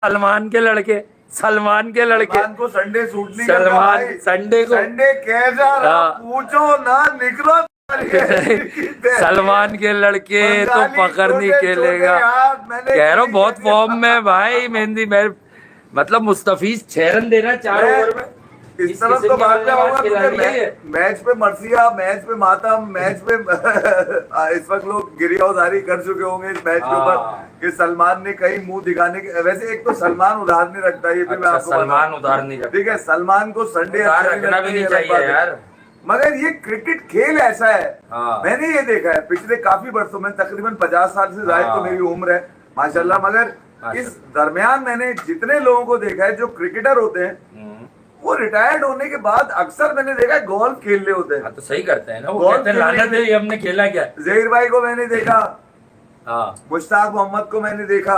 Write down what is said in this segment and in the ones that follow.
सलमान के लड़के, सलमान के लड़के, सलमान को संडे सूट नहीं करता सलमान भाई। संडे को, संडे कैसा रहा हाँ। पूछो ना, निकलो सलमान के लड़के तो बंगाली पकड़ नहीं छोटे खेलेगा। छोटे यार, मैंने कह रहा हूँ कभी बहुत कैसे- फॉर्म में भाई मेहंदी। मैं मतलब मुस्तफीज 6 रन दे रहा 4 मैं- ओवर में। इस तरफ तो बाद में आऊंगा क्योंकि मैच पे मर्सिया, मैच पे मातम, मैच पे इस वक्त लोग गिरियावदारी कर चुके होंगे इस मैच के ऊपर कि सलमान ने कहीं मुंह दिखाने के। वैसे एक तो सलमान उधार नहीं रखता, ये भी मैं आपको सलमान उधार नहीं रखता। ठीक है, सलमान को संडे उधार रखना भी नहीं चाहिए यार, मगर ये क्रिकेट खेल ऐसा है। हाँ। मैंने ये देखा है पिछले काफी वर्षों में, तकरीबन 50 साल से ज्यादा तो मेरी उम्र है माशाल्लाह, मगर इस दरमियान मैंने जितने लोगों को देखा है जो क्रिकेटर होते हैं वो रिटायर्ड होने के बाद अक्सर मैंने देखा है गोल्फ खेल रहे होते हैं। तो सही करते हैं ना वो, कहते हैं लानत है ये हमने खेला क्या। जहीर भाई को मैंने देखा, हाँ, मुश्ताक मोहम्मद को मैंने देखा।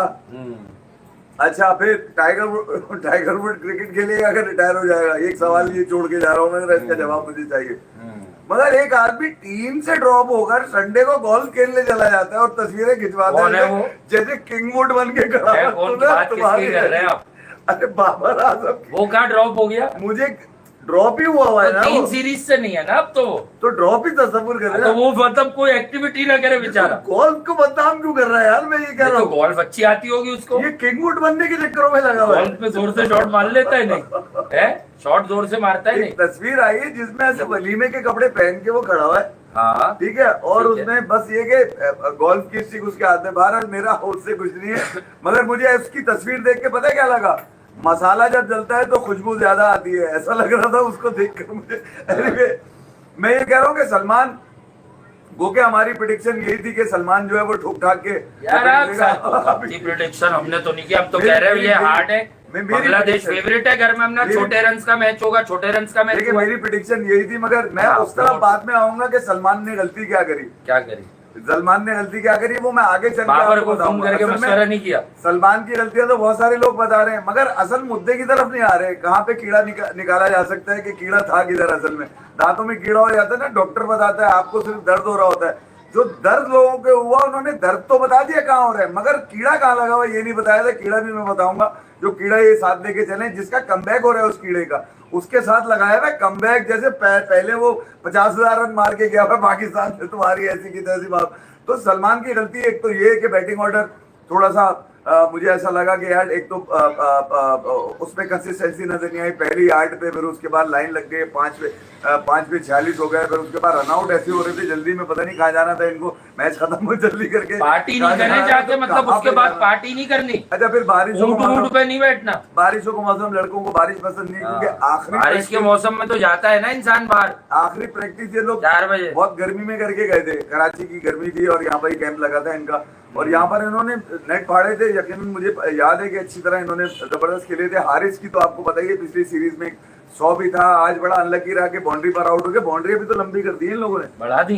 अच्छा, फिर टाइगर वुड क्रिकेट खेलेगा अगर रिटायर हो जाएगा? एक सवाल ये छोड़ के जा रहा हूँ मैं, इसका जवाब मुझे चाहिए। मगर एक आदमी टीम से ड्रॉप होकर संडे को गोल्फ खेलने चला जाता है और तस्वीरें खिंचवाता है जैसे किंग वुड बन के खड़ा है। तुम्हारी कर रहे हैं आप? अरे बाबर आजम, वो कहाँ ड्रॉप हो गया? मुझे ड्रॉप ही हुआ है ना, 3 सीरीज से नहीं है ना अब तो ड्रॉप ही तस्वीर कर रहे तो वो मतलब कोई एक्टिविटी ना करे बेचारा। गोल्फ को बदनाम क्यों कर रहा है यार? मैं ये कह रहा हूँ गोल्फ अच्छी आती होगी उसको, ये किंगवुड बनने के चक्करों में लगा हुआ है। गोल्फ में जोर से शॉट मार लेता है नहीं है, शॉट जोर से मारता है नहीं। तस्वीर आई है जिसमें ऐसे वलीमे के कपड़े पहन के वो खड़ा हुआ है, हाँ ठीक है, और उसमें बस ये कि गोल्फ की स्टिक उसके हाथ में। भारत मेरा उससे कुछ नहीं है, मगर मुझे उसकी तस्वीर देख के पता है क्या लगा? मसाला जब जलता है तो खुशबू ज्यादा आती है, ऐसा लग रहा था उसको देखकर मुझे। anyway, मैं ये कह रहा हूँ कि सलमान वो के हमारी प्रेडिक्शन यही थी कि सलमान जो है वो ठोक ठाक के यार प्रेडिक्शन हमने तो नहीं किया, हम तो कह रहे हैं ये हार्ड है, बांग्लादेश फेवरेट है, घर में अपना छोटे रन का मैच होगा, छोटे रन का मैच। मेरी प्रेडिक्शन यही थी, मगर मैं उस तरफ बाद में आऊंगा कि सलमान ने गलती क्या करी। सलमान ने गलती क्या करी वो मैं आगे चल करके मशवरा नहीं किया। सलमान की गलतियां तो बहुत सारे लोग बता रहे हैं, मगर असल मुद्दे की तरफ नहीं आ रहे। कहाँ पे कीड़ा निकाला जा सकता है कि कीड़ा था किधर? असल में दांतों में कीड़ा हो जाता है ना, डॉक्टर बताता है, आपको सिर्फ दर्द हो रहा होता है। जो दर्द लोगों के हुआ उन्होंने दर्द तो बता दिया कहाँ हो रहा है, मगर कीड़ा कहाँ लगा हुआ ये नहीं बताया था। कीड़ा भी मैं बताऊंगा, जो कीड़ा ये साथ लेके चले जिसका कमबैक हो रहा है उस कीड़े का, उसके साथ लगाया हुआ कमबैक। जैसे पहले वो 50,000 रन मार के गया हुआ पाकिस्तान से, तुम्हारी ऐसी की तैसी बात। तो सलमान की गलती एक तो ये कि बैटिंग ऑर्डर थोड़ा सा मुझे ऐसा लगा कि यार एक तो उसमें कंसिस्टेंसी नजर नहीं आई। पहली 8 पे, फिर उसके बाद लाइन लग गई 5 पे 46 हो गए, फिर उसके बाद रनआउट ऐसे हो रहे थे जल्दी में, पता नहीं कहाँ जाना था इनको, मैच खत्म हो जल्दी करके पार्टी नहीं करने जाते, मतलब उसके बाद पार्टी नहीं करनी। अच्छा, फिर बारिशों पे नहीं बैठना, बारिशों का मौसम, लड़कों को बारिश पसंद नहीं, क्योंकि आखिरी बारिश के मौसम में तो जाता है ना इंसान बाहर। आखिरी प्रैक्टिस ये लोग 4 बजे बहुत गर्मी में करके गए थे, कराची की गर्मी थी और यहाँ पर ही कैंप लगा था इनका, और यहाँ पर इन्होंने नेट फाड़े थे। यकीनन मुझे याद है कि अच्छी तरह इन्होंने जबरदस्त खेले थे। हारिस की तो आपको पता ही है पिछली सीरीज में 100 भी था, आज बड़ा अनलकी रहा कि बाउंड्री पर आउट हो गया। बाउंड्री भी तो लंबी कर दी इन लोगों ने, बढ़ा दी,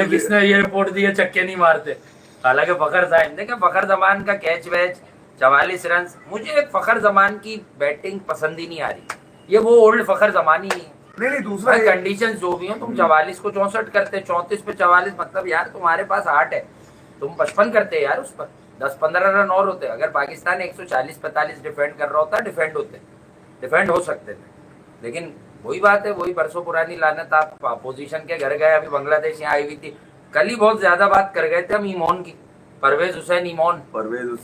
किसने ये रिपोर्ट दी है चक्के नहीं मारते। हालांकि फखर साहब देखे, फखर जमान का कैच वैच 44 रन। मुझे फखर जमान की बैटिंग पसंद ही नहीं आ रही, ये वो ओल्ड फखर जमान ही नहीं। नहीं दूसरा कंडीशन जो भी हो, तुम 44 को 64 करते, 34 पे 44, मतलब यार तुम्हारे पास 8 है, तुम 55 करते यार, उस पर 10-15 रन और होते। अगर पाकिस्तान 140-45 डिफेंड कर रहा होता, डिफेंड हो सकते थे। लेकिन वही बात है, वही बरसों पुरानी लानत। आप अपोजिशन के घर गए, अभी बांग्लादेश यहाँ आई हुई थी, कल ही बहुत ज्यादा बात कर गए थे हम ईमोन की, परवेज हुसैन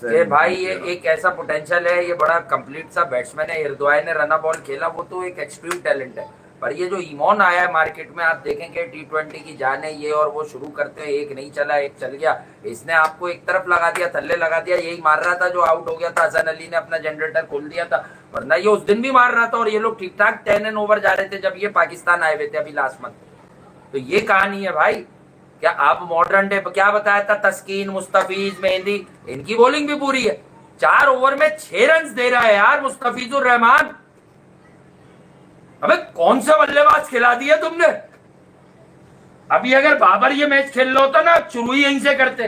के भाई ये एक ऐसा पोटेंशियल है, ये बड़ा कंप्लीट सा बैट्समैन है। हिरदवाई ने रना बॉल खेला, वो तो एक एक्सट्रीम टैलेंट है, पर ये जो ईमोन आया है मार्केट में, आप देखेंगे T20 की जान है ये, और वो शुरू करते हैं, एक नहीं चला एक चल गया, इसने आपको एक तरफ लगा दिया, थल्ले लगा दिया। यही मार रहा था जो आउट हो गया था, हसन अली ने अपना जनरेटर खोल दिया था, वरना ये उस दिन भी मार रहा था। और ये लोग ठीक ठाक 10 एंड ओवर जा रहे थे जब ये पाकिस्तान आए हुए थे अभी लास्ट मंथ। तो ये कहानी है भाई। क्या आप मॉडर्न डे क्या बताया था, तस्कीन, मुस्तफीज, मेहंदी, इनकी बॉलिंग भी पूरी है। 4 ओवर में 6 रन दे रहा है यार मुस्तफिजुर रहमान। अबे कौन सा बल्लेबाज खिला दिया तुमने? अभी अगर बाबर ये मैच खेल लो होता ना, शुरू ही यहीं से करते।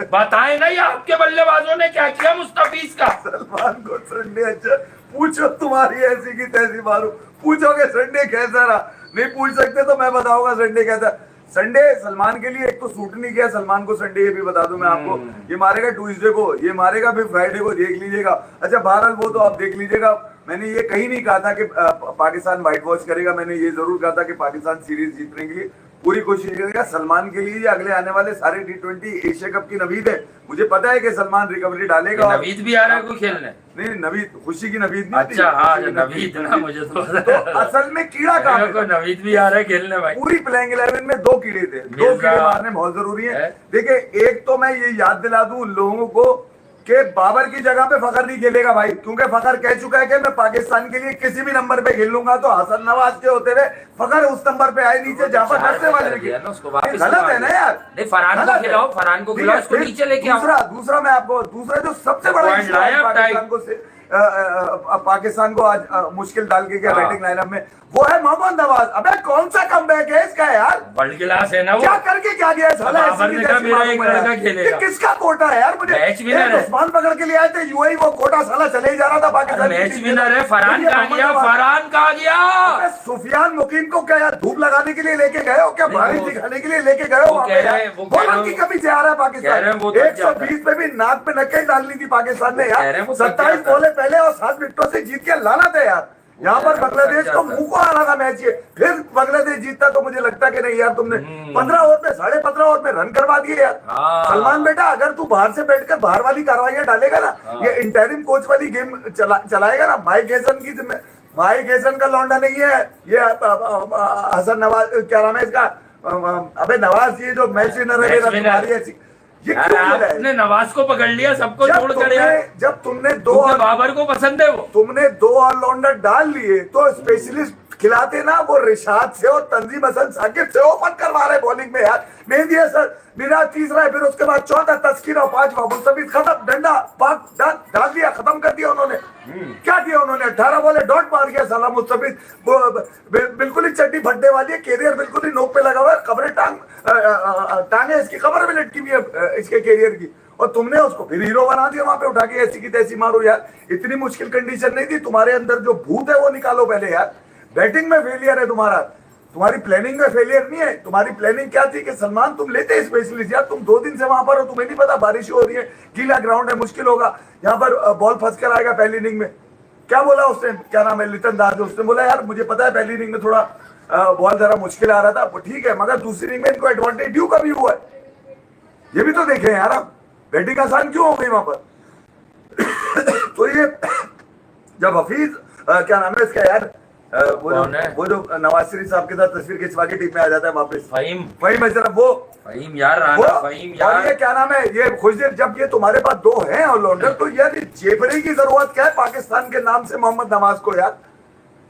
बताए ना ये आपके बल्लेबाजों ने क्या किया मुस्तफीज का। सलमान को संडे अच्छा पूछो, तुम्हारी ऐसी की तैसी मारू, पूछोगे संडे कैसा रहा, नहीं पूछ सकते तो मैं बताऊंगा संडे कैसा। संडे सलमान के लिए एक तो सूट नहीं किया सलमान को संडे, ये भी बता दूं मैं आपको। ये मारेगा ट्यूसडे को, ये मारेगा फिर फ्राइडे को, देख लीजिएगा। अच्छा बहरहाल वो तो आप देख लीजिएगा। मैंने ये कहीं नहीं कहा था कि पाकिस्तान व्हाइट वॉश करेगा, मैंने ये जरूर कहा था कि पाकिस्तान सीरीज जीतने के लिए पूरी कोशिश करेगा। सलमान के लिए अगले आने वाले सारे T20 एशिया कप की नवीद है। मुझे पता है कि सलमान रिकवरी डालेगा। नवीद भी आ रहा है कोई खेलने? नहीं नवीद, खुशी की नवीद नहीं। अच्छा हाँ नवीद ना, मुझे तो असल में कीड़ा कहाँ को नवीद भी आ रहा है खेलने भाई। पूरी प्लेइंग 11 में 2 कीड़े थे, 2 कीड़े मारने बहुत जरूरी है। देखिए एक तो मैं ये याद दिला दूं उन लोगों को कि बाबर की जगह पे फखर नहीं खेलेगा भाई, क्योंकि फखर कह चुका है कि मैं पाकिस्तान के लिए किसी भी नंबर पे खेल लूंगा। तो हसन नवाज के होते हुए फखर उस नंबर पे आए नीचे जहां पर दस्ते वाले गलत है ना यार। नहीं फरहान को खिलाओ, फरहान को खिलाओ, इसको नीचे लेके आओ। दूसरा मैं आपको दूसरा जो सबसे बड़ा पाकिस्तान को आज मुश्किल डाल के गया बैटिंग लाइनअप में, वो है मोहम्मद नवाज। अबे कौन सा कमबैक है इसका यार, वर्ल्ड क्लास है ना वो। क्या करके क्या गया साला, किसका कोटा है यार? मुझे उस्मान पकड़ के लिए आए थे यूएई, वो कोटा साला चले ही जा रहा था पाकिस्तान। मैच विनर है फरहान, कहाँ गया फरहान, कहाँ गया? सुफियान मुकीम को क्या यार धूप लगाने के लिए लेके गए हो क्या, बारिश दिखाने के लिए लेके गए हो? बॉलर की कमी से आ रहा है पाकिस्तान। 120 पे भी नाक पे नकेल डालनी थी पाकिस्तान ने यार। 27 बॉले पहले और 7 विकेटों से जीत के लाना था यार। यहाँ पर बांग्लादेश को मुंह को आना था मैच, ये फिर बांग्लादेश जीतता तो मुझे लगता कि नहीं यार तुमने 15 ओवर में 15.5 ओवर में रन करवा दिए यार। सलमान बेटा अगर तू बाहर से बैठकर बाहर वाली कार्रवाइयां डालेगा ना, ये इंटरिम कोच वाली गेम चलाएगा ना, माइक हेसन की जिम्मे, माइक हेसन का लौंडा नहीं है ये हसन नवाज, क्या नाम है इसका, अबे नवाज, ये जो मैच विनर है ये आपने नवाज को पकड़ लिया सबको छोड़ कर यार। जब तुमने दो बाबर को पसंद है वो, तुमने 2 ऑलराउंडर डाल लिए तो स्पेशलिस्ट खिलाते ना, वो रिशाद से और तंजीम हसन साकिब से ओपन करवा रहे बॉलिंग में यार। मेहदी हसन मिराज तीसरा है, फिर उसके बाद चौथा तस्कीर और 5वां मुस्तफिज, खत्म, डंडा डाल दिया, खत्म कर दिया उन्होंने। क्या किया उन्होंने? 18 बॉले डॉट मार गया साला मुस्तफिज, बिल्कुल ही चड्डी फटने वाली है, कैरियर बिल्कुल ही नोक पे लगा हुआ है, खबरें टांगे इसकी खबर भी लटकी हुई है इसके कैरियर की, और तुमने उसको फिर हीरो बना दिया वहां पे उठा के, ऐसी की तैसी मारो यार। इतनी मुश्किल कंडीशन नहीं थी, तुम्हारे अंदर जो भूत है वो निकालो पहले यार। बैटिंग में फेलियर है तुम्हारा, तुम्हारी प्लानिंग में फेलियर नहीं है। तुम्हारी प्लानिंग क्या थी कि सलमान तुम लेते स्पेशलिस्ट यार, तुम 2 दिन से वहां पर हो, तुम्हें नहीं पता बारिश हो रही है, गीला ग्राउंड है, मुश्किल होगा, यहाँ पर बॉल फंस कर आएगा पहली इनिंग में। क्या बोला उसने, क्या नाम है, लिटन दास, उसने बोला यार मुझे पता है पहली इनिंग में थोड़ा बॉल जरा मुश्किल आ रहा था, ठीक है, मगर दूसरी इनिंग में इनको एडवांटेज ड्यू का भी हुआ है, ये भी तो देखें यार आप, बैटिंग आसान क्यों हो गई वहां पर। तो ये जब हफीज क्या नाम है इसका यार, वो जो नवाज शरीफ साहब के साथ तस्वीर खिंचवा के टीम में आ जाता है वापस, फहीम है जरा, वो फहीम यार, फहीम यार, और ये क्या नाम है, ये खुशदेव, जब ये तुम्हारे पास 2 हैं ऑलराउंडर, तो यार जेबरी की जरूरत क्या है पाकिस्तान के नाम से मोहम्मद नवाज को यार?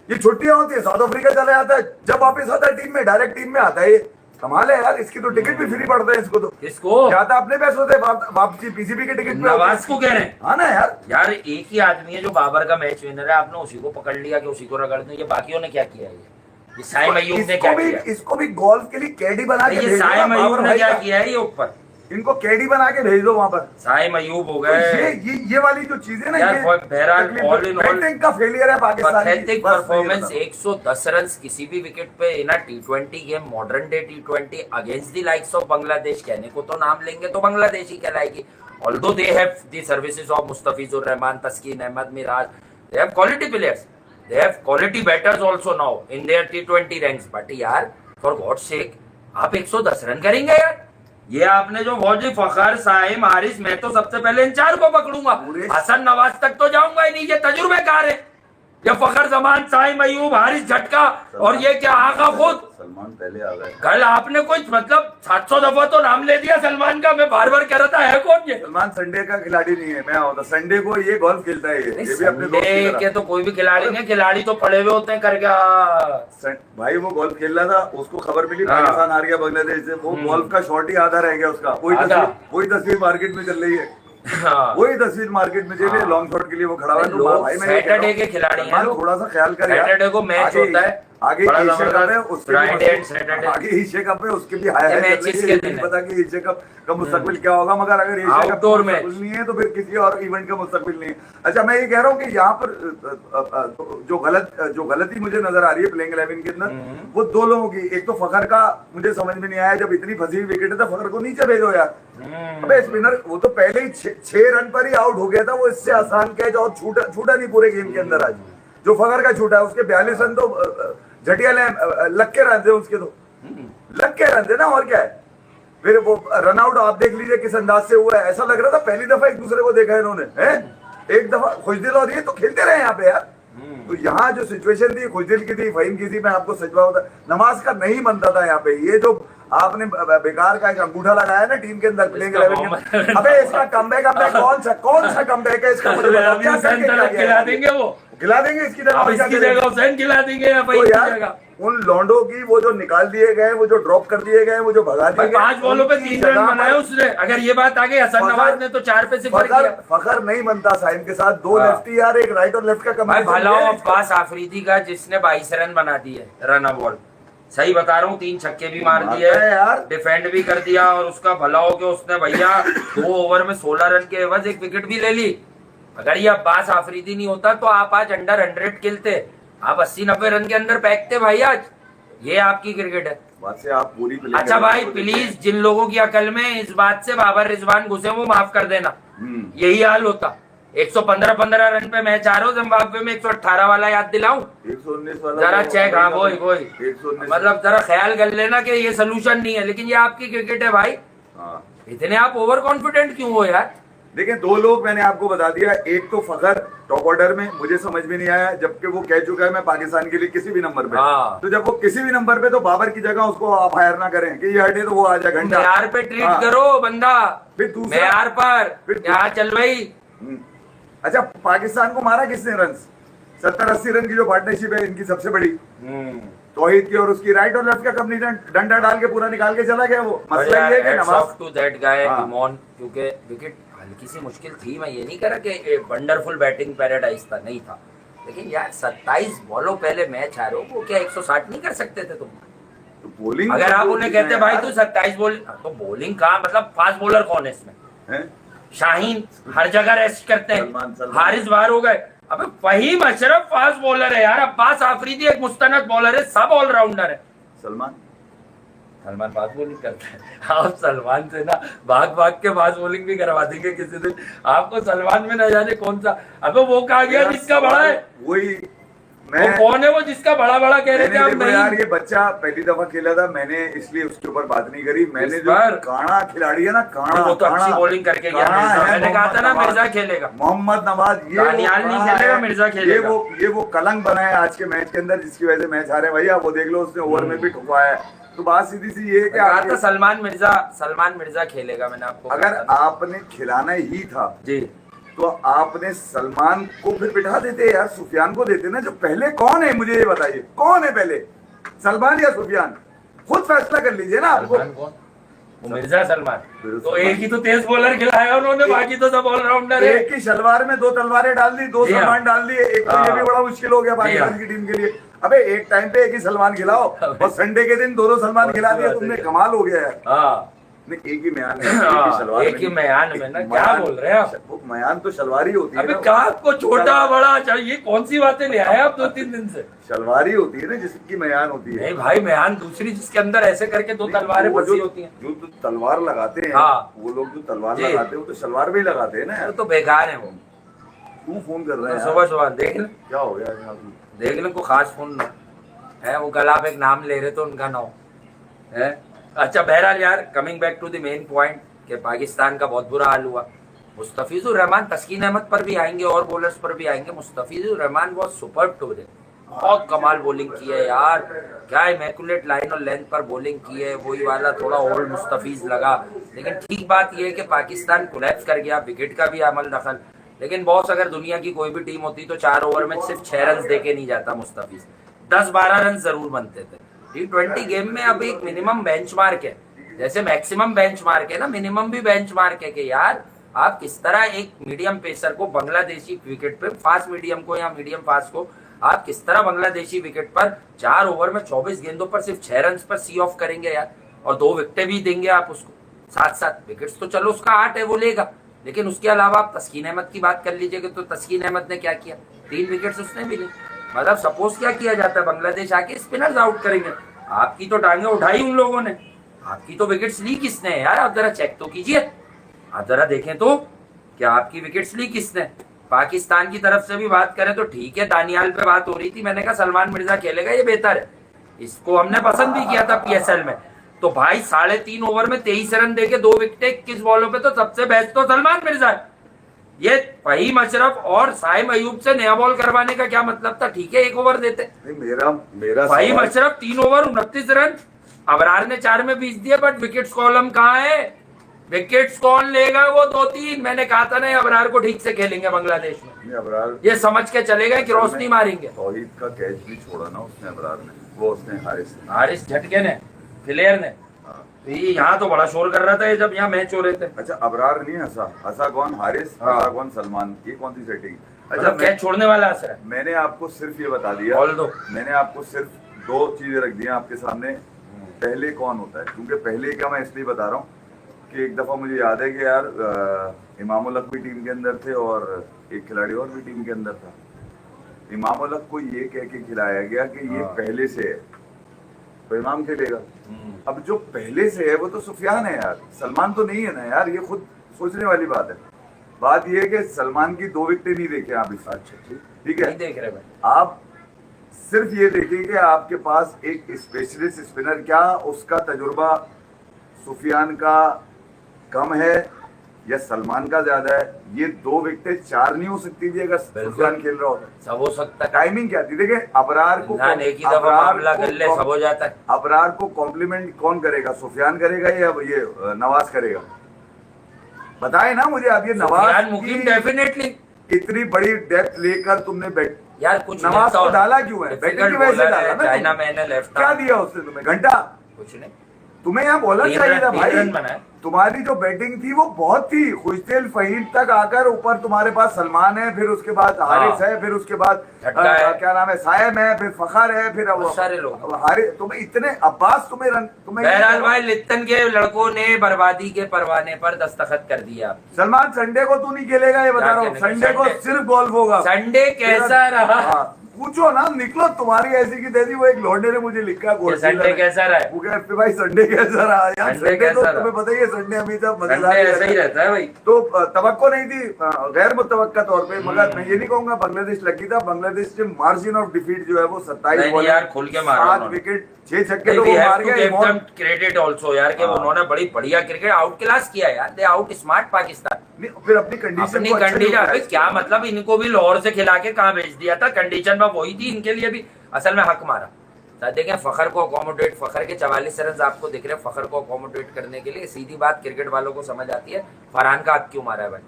ये छुट्टियां होती है, साउथ अफ्रीका चला जाता है, जब वापस आता है टीम में डायरेक्ट टीम में आता है, ये कमाल है यार। इसकी तो टिकट भी फ्री पड़ता है इसको, तो किसको क्या था अपने पैसों से वापसी पीसीबी के टिकट नवाज को कह रहे हैं। हाँ ना यार, यार एक ही आदमी है जो बाबर का मैच विनर है, आपने उसी को पकड़ लिया कि उसी को रगड़ दो। ये बाकियों ने क्या किया, ये साइम अय्यूब ने क्या किया? इसको भी गोल्फ के लिए कैडी बना के, ये साइम अय्यूब ने क्या किया है, ये ऊपर इनको कैडी बना के भेज दो वहां पर, साइम अय्यूब हो गए। ये वाली जो चीजें ना, ये बहरहाल ऑल इन ऑल का फेलियर है पाकिस्तान की। पैथेटिक परफॉर्मेंस, 110 रन किसी भी विकेट पे in T20 game, modern day T20 against the likes of Bangladesh. कहने को तो नाम लेंगे तो बांग्लादेश ही कहलाएगी, although they have the services of Mustafizur Rahman, Taskin Ahmed, Miraj, they have quality players, they have quality batters also now in their T20 ranks. But यार for God sake आप 110 रन करेंगे यार? ये आपने जो फौजी फखर, साइम, हारिस, मैं तो सबसे पहले इन 4 को पकड़ूंगा, हसन नवाज तक तो जाऊंगा ही नहीं, ये तजुर्बेकार है। ये फखर जमान, साइम अय्यूब, हारिस झटका, और ये क्या आका खुद सलमान पहले आ गए। कल आपने कोई मतलब 700 दफा तो नाम ले दिया सलमान का, मैं बार बार कह रहा था है कौन ये? सलमान संडे का खिलाड़ी नहीं है, मैं होता संडे को ये गोल्फ खेलता है, ये भी अपने दोस्त के तो कोई भी खिलाड़ी नहीं, खिलाड़ी तो पड़े हुए होते हैं करके। भाई वो गोल्फ खेल रहा था, उसको खबर मिली पाकिस्तान हार गया बांग्लादेश से, वो गोल्फ का शॉट ही आधा रह गया उसका, वही तस्वीर मार्केट में चल रही है, वही तस्वीर मार्केट में लॉन्ग शॉट के लिए वो खड़ा हुआ है। सैटरडे के खिलाड़ी हैं, थोड़ा सा ख्याल करें, सैटरडे को मैच होता है, आगे बड़ा एशिया कप है, जबरदस्त उसके फ्राइडे एंड भी सैटरडे आगे एशिया कप है, उसके भी हाई ये हाई मैचेस चल के रही है, दिन नहीं है। पता कि एशिया कप का मुस्तकबिल क्या होगा, मगर अगर एशिया कप का आउटडोर मैच। मुस्तकबिल नहीं है तो फिर किसी और इवेंट का मुस्तकबिल नहीं है। अच्छा, मैं ये कह रहा हूँ कि यहाँ पर जो गलती मुझे नजर आ रही है प्लेइंग 11 के अंदर, वो दो लोगों की। एक तो फखर का मुझे समझ में नहीं आया, जब इतनी फंसी हुई विकेट है तो फखर को नीचे भेजो यार। अबे स्पिनर वो तो पहले ही 6 रन पर ही आउट हो गया था, वो इससे आसान कैच और छूटा नहीं पूरे गेम के अंदर। आज जो फखर का छूटा है उसके 42 रन तो झटिया लग के रन थे उसके, तो लग के रन थे ना, और क्या है। फिर वो रन आउट आप देख लीजिए किस अंदाज से हुआ है, ऐसा लग रहा था पहली दफा एक दूसरे को देखा है इन्होंने, है एक दफा खुशदिल और ये तो खेलते रहे यहाँ पे यार। तो यहाँ जो सिचुएशन थी खुशदिल की थी, फहीम की थी, मैं आपको सच बात बता, नमाज का नहीं बनता था यहाँ पे। ये जो आपने बेकार का एक अंगूठा लगाया ना टीम के अंदर प्लेइंग 11 के, अबे इसका कमबैक कौन सा कमबैक है इसका, मुझे बताओ क्या करके क्या किया खिला है? देंगे वो, खिला देंगे इसकी जगह, अब और क्या इसकी करेंगे? जगह हुसैन खिला देंगे या तो भाई की यार जगह। उन लौंडों की वो जो निकाल दिए गए, वो जो ड्रॉप कर दिए गए, वो जो भगा दिए भाई गए, 5 बॉलों पे उनकी 3 रन जगह बनाए पर उसने। अगर ये बात आ गई हसन फखर- नवाज ने तो 4 पे सिफर किया। फखर नहीं बनता साइम के साथ, दो हाँ। लेफ्टी यार, एक राइट और लेफ्ट का भाई कम्बिनेशन भला है। अब्बास आफरीदी का जिसने 22 रन बना दिए रन बॉल, सही बता रहा हूँ, 3 छक्के भी मार दिए मारता है यार। डिफेंड भी कर दिया, और उसका भला हो गया उसने भैया 2 ओवर में 16 रन के एवज 1 विकेट भी ले ली। अगर ये अब्बास आफरीदी नहीं होता तो आप आज अंडर 100 खेलते, आप 80-90 रन के अंदर फेंकते भाई आज। ये आपकी क्रिकेट है। बात से आप पूरी प्ले अच्छा भाई प्लीज, जिन लोगों की अकल में इस बात से बाबर रिजवान घुसे वो माफ कर देना, यही हाल होता। 115 रन पे मैच आ रहा हूँ, जिम्बाब्वे में 118 वाला याद दिलाऊं 119 वाला जरा तो चेक। हाँ वही 119 मतलब जरा ख्याल कर लेना कि ये सोल्यूशन नहीं है, लेकिन ये आपकी क्रिकेट है भाई। हाँ। इतने आप ओवर कॉन्फिडेंट क्यों हो यार? देखिए, 2 लोग मैंने आपको बता दिया, एक तो फखर टॉप ऑर्डर में मुझे समझ में नहीं आया, जबकि वो कह चुका है मैं पाकिस्तान के लिए किसी भी नंबर पे। हाँ। तो जब वो किसी भी नंबर पे, तो बाबर की जगह उसको आप हायर ना करें कि ये हटे तो वो आ जाए घंटा। मैयार पे ट्रीट हाँ। करो बंदा, फिर दूसरा- मैयार पर फिर यहाँ चल भाई। अच्छा, पाकिस्तान को मारा किसने रन? 70-80 रन की जो पार्टनरशिप है इनकी सबसे बड़ी, तौहीद की और उसकी, राइट और लेफ्ट का कॉम्बिनेशन डंडा डाल के पूरा निकाल के चला गया वो। मसला ये है कि नवाज टू दैट गाय हाँ। इमोन, क्योंकि विकेट हल्की सी मुश्किल थी, मैं ये नहीं कह रहा कि वंडरफुल बैटिंग पैराडाइज था, नहीं था, लेकिन यार 27 बॉलों पहले मैच आ रहे हो, वो क्या 160 नहीं कर सकते थे तुम? तो बॉलिंग, अगर आप उन्हें कहते भाई तू 27 बॉल, तो बॉलिंग का मतलब फास्ट बॉलर कौन है इसमें? हैं? शाहीन हर जगह रेस्ट करते सलमान। हैं, हारिस बाहर हो गए। अबे फहीम अशरफ फास्ट बॉलर है यार, अब्बास आफरीदी एक मुस्तनद बॉलर है, सब ऑलराउंडर है। सलमान फास्ट बॉलिंग करता है। आप सलमान से ना भाग के फास्ट बॉलिंग भी करवा देंगे किसी दिन आपको। सलमान में न जाने कौन सा, अबे वो कहा गया जिसका बड़ा है, वही वो कौन है वो जिसका बड़ा कह रहे थे आप? देखो यार, नहीं ये बच्चा पहली दफा खेला था, मैंने इसलिए उसके ऊपर बात नहीं करी। मैंने इस जो बार- काना खिलाड़ी है ना, काना, वो तो अच्छी बॉलिंग करके गया काना मिर्जा। है मैंने कहा था ना मोहम्मद मिर्जा नवाज। खेलेगा, मोहम्मद नवाज, ये दानियाल वो नहीं काना खेलेगा, है। मिर्जा खेलेगा। ये वो कलंक बना है आज के मैच के अंदर, जिसकी वजह से मैच हारे भैया। वो देख लो, उसने ओवर में भी ठुकवाया है। तो बात सीधी सी ये है कि कहा था आपके- सलमान मिर्जा खेलेगा, मैंने आपको अगर कहा था। आपने खिलाना ही था जी तो आपने सलमान को फिर बिठा देते यार, सुफियान को देते ना। जो पहले कौन है मुझे ये बताइए, कौन है पहले, सलमान या सुफियान? खुद फैसला कर लीजिए ना आपको। सलमान कौन? वो मिर्जा सलमान। मिर्जा तो सलमान। एक ही तो तेज बॉलर खिलाया उन्होंने, बाकी तो सब ऑलराउंडर है। एक ही शलवार में 2 तलवारें डाल दी, 2 जी हाँ। सलमान डाल दिए। एक तो ये भी बड़ा मुश्किल हो गया पाकिस्तान की टीम के लिए। अबे एक टाइम पे एक ही सलमान खिलाओ, और संडे के दिन दोनों सलमान खिला दिया तुमने, कमाल हो गया यार। हाँ नहीं, एक ही म्यान है, एक ही शलवार एक ही म्यान में ना, क्या बोल रहे हैं आप? वो म्यान तो शलवारी होती है अबे ना। कहा आपको छोटा बड़ा चाहिए, कौन सी बातें ले आए आप 2-3 दिन से? शलवारी होती है ना, जिसकी म्यान होती है। नहीं भाई, म्यान दूसरी, जिसके अंदर ऐसे करके 2 तलवारें वो फंसी होती हैं। जो तलवार लगाते हैं, हाँ। वो लोग जो तलवार जी। लगाते हैं वो तो शलवार भी लगाते हैं ना यार। वो तो बेकार है वो। तू फोन कर रहा है तो सुबह देख ले, क्या हो गया यहाँ देख ले, को खास फोन है वो, कल आप एक नाम ले रहे तो उनका नाम है। अच्छा बहरहाल यार, coming back to the main point, कि पाकिस्तान का बहुत बुरा हाल हुआ। मुस्तफिजुर रहमान, तस्कीन अहमद पर भी आएंगे और बॉलर्स पर भी आएंगे। मुस्तफिजुर रहमान बहुत सुपर टूर है, बहुत कमाल बॉलिंग की है यार, क्या इमैकुलेट लाइन और लेंथ पर बॉलिंग की है। वही वाला थोड़ा ओल्ड मुस्तफिज लगा, लेकिन ठीक बात यह है कि पाकिस्तान कोलैप्स कर गया, विकेट का भी अमल दखल। लेकिन बॉस, अगर दुनिया की कोई भी टीम होती तो 4 ओवर में सिर्फ 6 रन दे के नहीं जाता मुस्तफिज, 10-12 रन जरूर बनते थे। T20 गेम में अब एक मिनिमम बेंचमार्क है, जैसे मैक्सिमम बेंचमार्क है ना, मिनिमम भी बेंचमार्क है कि यार आप किस तरह एक मीडियम पेसर को, बांग्लादेशी विकेट पे फास्ट मीडियम को या मीडियम फास्ट को आप किस तरह बांग्लादेशी विकेट पर 4 ओवर में 24 गेंदों पर सिर्फ 6 रन पर सी ऑफ करेंगे यार, और 2 विकेटें भी देंगे आप उसको। साथ साथ विकेट्स तो चलो उसका 8 है, वो लेगा, लेकिन उसके अलावा आप तस्कीन अहमद की बात कर लीजिएगा तो तस्कीन अहमद ने क्या किया, 3 विकेट्स उसने भी ली। मतलब सपोज क्या किया जाता है, बांग्लादेश आके स्पिनर्स आउट करेंगे, आपकी तो टांगे उठाई उन लोगों ने, आपकी तो विकेट्स ली किसने है यार, आप जरा चेक तो कीजिए, आप जरा देखें तो क्या आपकी विकेट्स ली किसने। पाकिस्तान की तरफ से भी बात करें तो ठीक है, दानियाल पे बात हो रही थी, मैंने कहा सलमान मिर्जा खेलेगा ये बेहतर है, इसको हमने पसंद भी किया था पीएसएल में, तो भाई 3.5 ओवर में 23 रन देके 2 विकेटें 21 बॉलों पे, तो सबसे बेस्ट तो सलमान मिर्जा है। ये फहीम अशरफ और साइम अयूब से नया बॉल करवाने का क्या मतलब था, ठीक है 1 ओवर देते, मेरा फहीम अशरफ 3 ओवर 29 रन, अबरार ने 4 में 20 दिए, बट विकेट्स कॉलम कहाँ है, विकेट्स कौन लेगा, वो 2-3, मैंने कहा था ना अबरार को ठीक से खेलेंगे बांग्लादेश में, अबरार ये समझ के चलेगा कि रोशनी मारेंगे। तौहीद का कैच भी छोड़ा ना उसने, अबरार ने, वो उसने हारिस झटके ने, फिलेर ने, तो ये यहाँ तो बड़ा शोर कर रहा था ये जब यहाँ मैच हो रहे थे। अच्छा अबरार नहीं हंसा कौन, हारिस, हंसा कौन, सलमान, ये कौन सी सेटिंग। अच्छा मतलब कैच छोड़ने वाला असर है। मैंने आपको सिर्फ ये बता दिया, मैंने आपको सिर्फ 2 चीजें रख दी आपके सामने, पहले कौन होता है, क्योंकि पहले का मैं इसलिए बता रहा हूँ कि एक दफा मुझे याद है कि यार इमाम उल हक भी टीम के अंदर थे और एक खिलाड़ी और भी टीम के अंदर था, इमाम उल हक को ये कह के खिलाया गया कि ये पहले से है तो इमाम खेलेगा। अब जो पहले से है वो तो सुफियान है यार, सलमान तो नहीं है ना यार, ये खुद सोचने वाली बात है। बात ये है कि सलमान की 2 विकेटें नहीं देखे आप इस बार, ठीक है, देख रहे भाई, आप सिर्फ ये देखिए कि आपके पास एक स्पेशलिस्ट स्पिनर, क्या उसका तजुर्बा सुफियान का कम है या सलमान का ज्यादा है। ये 2 विकेटें 4 नहीं हो सकती थी अगर सुफियान खेल रहा होता, सब हो सकता है। टाइमिंग क्या थी, देखिए अबरार को सब हो जाता है, अबरार को कॉम्प्लीमेंट कौन करेगा, सुफियान करेगा या ये नवाज करेगा, बताए ना मुझे। अब ये नवाज मुकीम डेफिनेटली इतनी बड़ी डेप्थ लेकर तुमने बैट यार कुछ नवाज को डाला क्यों है, बैटिंग की वजह से डाला ना, चाइना मैंने लेफ्ट क्या दिया उसने तुम्हें, घंटा कुछ नहीं, तुम्हें यहाँ बोलना चाहिए था भाई, तुम्हारी जो बैटिंग थी वो बहुत थी, खुशदिल फहीम तक आकर ऊपर तुम्हारे पास सलमान है, फिर उसके बाद हारिस है, फिर उसके बाद क्या नाम है सायम है, फिर फखर है, फिर सारे लोग हारिस, तुम्हें इतने अब्बास तुम्हें बहरहाल भाई लिप्टन के लड़कों ने बर्बादी के परवाने पर दस्तखत कर दिया। सलमान संडे को तू नहीं खेलेगा ये बता रहा हूँ, संडे को सिर्फ गोल्फ होगा। संडे कैसा रहा पूछो ना, निकलो, तुम्हारी ऐसी की तैसी, वो एक लौंडे ने मुझे लिखा संडे कैसा रहा, वो कहते भाई संडे कैसा रहा यार, संडे तो तुम्हें पता ही है संडे हमेशा मजेदार ऐसा ही रहता है भाई, तो तवक्को नहीं थी गैर मुतवक्का तौर पे, मगर मैं ये नहीं कहूंगा बांग्लादेश लकी था, बांग्लादेश के मार्जिन ऑफ डिफीट जो है वो 27 बॉल यार खुल के मारा, 7 विकेट 6 छक्के तो वो मार गए, क्रेडिट आल्सो यार कि उन्होंने बड़ी बढ़िया क्रिकेट आउट क्लास किया यार, दे आउट स्मार्ट पाकिस्तान, फिर अपनी कंडीशन क्या मतलब इनको भी लाहौर से खिला के कहाँ भेज दिया था, कंडीशन में वही थी इनके लिए भी, असल में हक मारा। देखें फखर को अकोमोडेट, फखर के 44 रन आपको दिख रहे हैं, फखर को अकोमोडेट करने के लिए सीधी बात क्रिकेट वालों को समझ आती है, फरहान का हक क्यों मारा है भाई,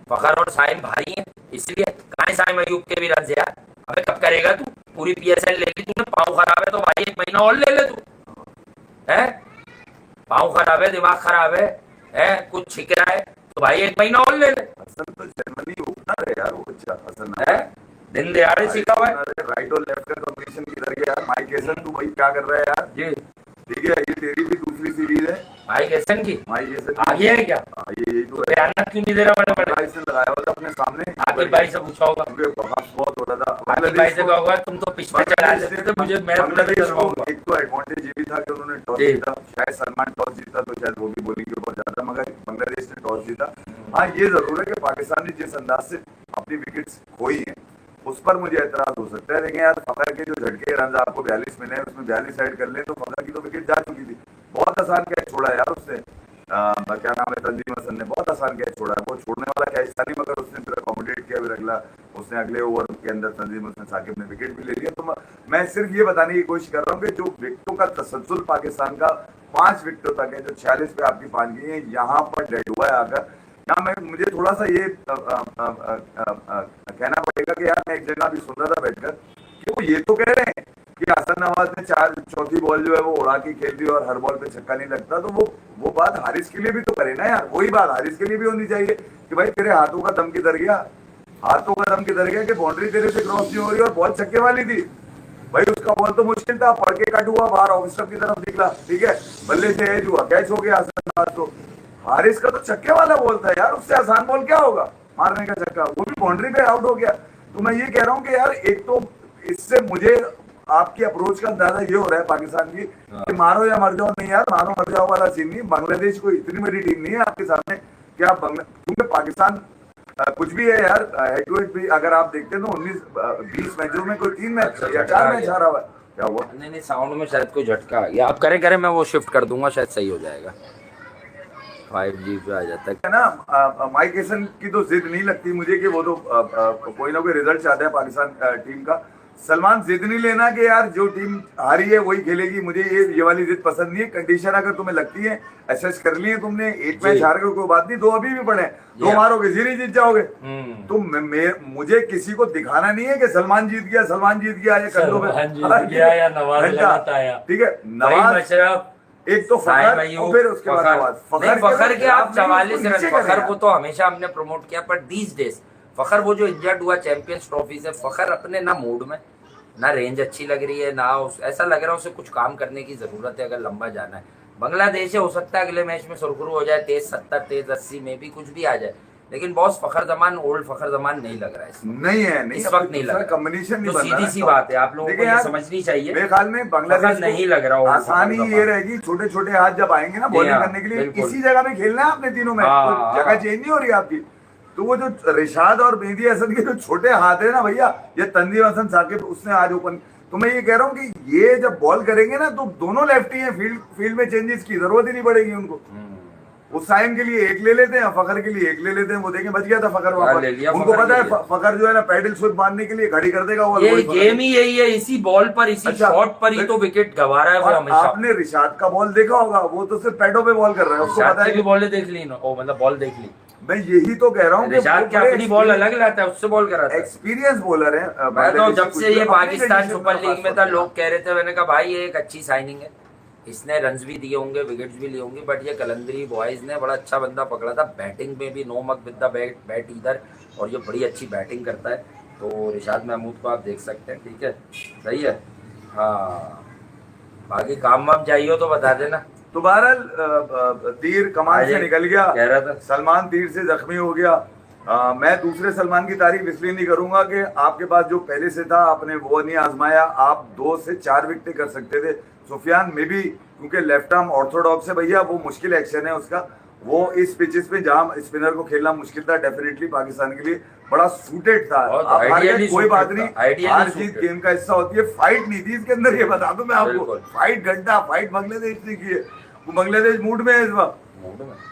फखर और साइम भारी है इसलिए, कहाँ है साइम अयूब के भी रन यार, अबे कब करेगा तू, पूरी पीएसएल ले ली तूने, पाँव खराब है तो भाई 1 महीना और ले ले तू, है पाँव खराब है, दिमाग खराब है कुछ छिक रहा है तो भाई 1 महीना और ले ले। असल तो जनरली ओपनर है यार वो, अच्छा असल है दिन दिहाड़े सीखा हुआ है, राइट और लेफ्ट का कॉम्बिनेशन किधर गया यार, माइक एसन तू भाई क्या कर रहा है यार जी, ठीक है, ये तेरी भी दूसरी सीरीज है माइक एसन की, माइक एसन आगे है क्या, ये तो बयाना क्यों नहीं दे रहा, बड़े बड़े भाई से लगाया होगा अपने सामने, आकिब भाई से पूछा होगा, बहुत हो रहा था, आकिब भाई से कहा होगा तुम तो पिछले चला देते थे मुझे, मैं बांग्लादेश को एक तो एडवांटेज ये भी था कि उन्होंने टॉस जीता, शायद सलमान टॉस जीता तो शायद वो भी बॉलिंग के ऊपर जाता, मगर बांग्लादेश ने टॉस जीता। हाँ ये जरूर है कि पाकिस्तान ने जिस अंदाज से अपनी विकेट्स खोई हैं उस पर मुझे एतराज हो सकता है, लेकिन यार फखर के जो झटके रन आपको 42 मिले उसमें 42 साइड कर ले तो फखर की तो विकेट जा चुकी थी, बहुत आसान कैच छोड़ा यार उसने, क्या नाम है तंजीम हसन ने, बहुत आसान कैच छोड़ा है, वो छोड़ने वाला कैच था नहीं, मगर उसने फिर अकोमोडेट किया, फिर अगला उसने अगले ओवर के अंदर तंजीम हसन साकिब ने विकेट भी ले लिया। तो मैं सिर्फ ये बताने की कोशिश कर रहा हूँ कि जो विकेटों का तसलसल पाकिस्तान का 5 विकेटों तक है, जो 46 पे आपकी 5 गई है, यहाँ पर डेड हुआ है आकर। यहाँ मैं मुझे थोड़ा सा ये कहना पड़ेगा कि यार मैं एक जगह भी सुन रहा था बैठकर कि वो ये तो कह रहे हैं कि हसन नवाज ने चौथी बॉल जो है वो उड़ा के खेल दी और हर बॉल पे छक्का नहीं लगता, तो वो बात हारिस के लिए भी तो करे ना यार, वही बात हारिस के लिए भी होनी चाहिए कि भाई तेरे हाथों का दम किधर गया, हाथों कदम किधर गया कि बाउंड्री तेरे से क्रॉस नहीं हो रही और बॉल छक्के वाली थी भाई, उसका बॉल तो मुश्किल था, पड़ के कट हुआ बाहर ऑफ स्टंप की तरफ निकला, ठीक है, बल्ले से एज हुआ, कैच हो गया हसन। तो हारिस का तो छक्के वाला बॉल था यार, उससे आसान बॉल क्या होगा मारने का छक्का, वो भी बाउंड्री पे आउट हो गया। तो मैं ये कह रहा हूँ कि यार एक तो इससे मुझे आपकी अप्रोच का अंदाजा ये हो रहा है पाकिस्तान की कि मारो या मर जाओ, नहीं यार मारो मर जाओ वाला सीन नहीं। बांग्लादेश कोई इतनी बड़ी टीम नहीं है आपके सामने कि आप क्योंकि पाकिस्तान कुछ भी है यार, हेड टू हेड भी अगर आप देखते हैं तो 19-20 मैचों में कोई 3 मैच या 4 मैच हारा हुआ है। क्या हुआ? नहीं साउंड में शायद कोई झटका आ गया। आप करें मैं वो शिफ्ट कर दूंगा, शायद सही हो जाएगा। 5G पे आ जाता है ना। माइक हेसन की तो जिद नहीं लगती मुझे कि वो तो कोई ना कोई रिजल्ट चाहता है पाकिस्तान टीम का। सलमान जिद नहीं लेना कि यार जो टीम हारी है वही खेलेगी, मुझे ये वाली जिद पसंद नहीं है। कंडीशन अगर तुम्हें लगती है, एसेस कर ली है तुमने, एक मैच हार गए कोई बात नहीं, 2 अभी भी पड़े, 2 मारोगे सीरीज जीत जाओगे। तो मुझे किसी को दिखाना नहीं है कि सलमान जीत गया, सलमान जीत गया, ये कर लो, ठीक है। नवाज एक तो फखर और फिर उसके बाद नवाज। फखर के आप 44 रन, फखर को तो हमेशा हमने प्रमोट किया, पर दीज डेज फखर वो जो इंजर्ड हुआ चैंपियंस ट्रॉफी से, फखर अपने ना मूड में, ना रेंज अच्छी लग रही है, ना ऐसा लग रहा है उसे कुछ काम करने की जरूरत है अगर लंबा जाना है। बांग्लादेश है, हो सकता है अगले मैच में सुरखरू हो जाए, 23-70, 23-80 में भी कुछ भी आ जाए, लेकिन बॉस फखर जमान ओल्ड फखर जमान नहीं लग रहा है, नहीं है, नहीं इस वक्त नहीं लग रहा। कॉम्बिनेशन नहीं तो बन रहा। सीधी सी बात है, आप लोगों को ये समझनी चाहिए। मेरे ख्याल में बांग्लादेश नहीं लग रहा, आसानी ये रहेगी, छोटे छोटे हाथ जब आएंगे ना बॉलिंग करने के लिए, इसी जगह में खेलना है आपने तीनों में, जगह चेंज नहीं हो रही आपकी। तो वो जो रिशाद और मेहदी हसन के जो छोटे हाथ है ना भैया, ये तंजीम हसन साकिब उसने आज ओपन, तो मैं ये कह रहा हूँ कि ये जब बॉल करेंगे ना तो दोनों लेफ्टी हैं, फील्ड में चेंजेस की जरूरत ही नहीं पड़ेगी उनको। उस टाइम के लिए एक ले लेते हैं, फखर के लिए एक ले लेते हैं, वो देखें बच गया था फखर वहां पर, उनको पता है फखर जो है ना पैडल स्विप मारने के लिए खड़ी कर देगा वो। ये गेम ही यही है, इसी बॉल पर, इसी शॉट पर ही तो विकेट गंवा रहा है वो हमेशा। आपने रिशाद का बॉल देखा होगा, वो तो सिर्फ पैडों पे बॉल कर रहा है, उसको पता है कि बॉल देख ली ना, मतलब बॉल देख ली। मैं यही तो कह रहा हूँ रिशाद की अपनी बॉल अलग लाता है, उससे बॉल कराता है, एक्सपीरियंस बॉलर है। मैं तो जब से ये पाकिस्तान सुपर लीग में था लोग कह रहे थे, मैंने कहा भाई ये एक अच्छी साइनिंग है, इसने रन्स भी दिए होंगे, विकेट्स भी लिए होंगे, बट ये कलंदरी बॉयज ने बड़ा अच्छा बंदा पकड़ा था। बैटिंग में भी नो मक विद द बैट इधर, और ये बड़ी अच्छी बैटिंग करता है। तो रिशाद महमूद को आप देख सकते हैं, ठीक है, सही है। हाँ, बाकी काम वाम चाहिए हो तो बता देना। तो बहरहाल तीर कमान से निकल गया, कह रहा था सलमान तीर से जख्मी हो गया। मैं दूसरे सलमान की तारीफ इसलिए नहीं करूंगा कि आपके पास जो पहले से था आपने वो नहीं आजमाया, आप 2 से 4 विकेटें कर सकते थे। सुफियान में भी क्योंकि लेफ्ट आर्म ऑर्थोडॉक्स है भैया, वो मुश्किल एक्शन है उसका, वो इस पिचेस पे जहां स्पिनर को खेलना मुश्किल था, डेफिनेटली पाकिस्तान के लिए बड़ा सूटेड था। कोई बात नहीं, हार जीत गेम का हिस्सा होती है, फाइट नहीं थी इसके अंदर, ये बता दूं मैं आपको। फाइट घंटा फाइट बांग्लादेश ने की है, वो बांग्लादेश मूड में है इस वक्त।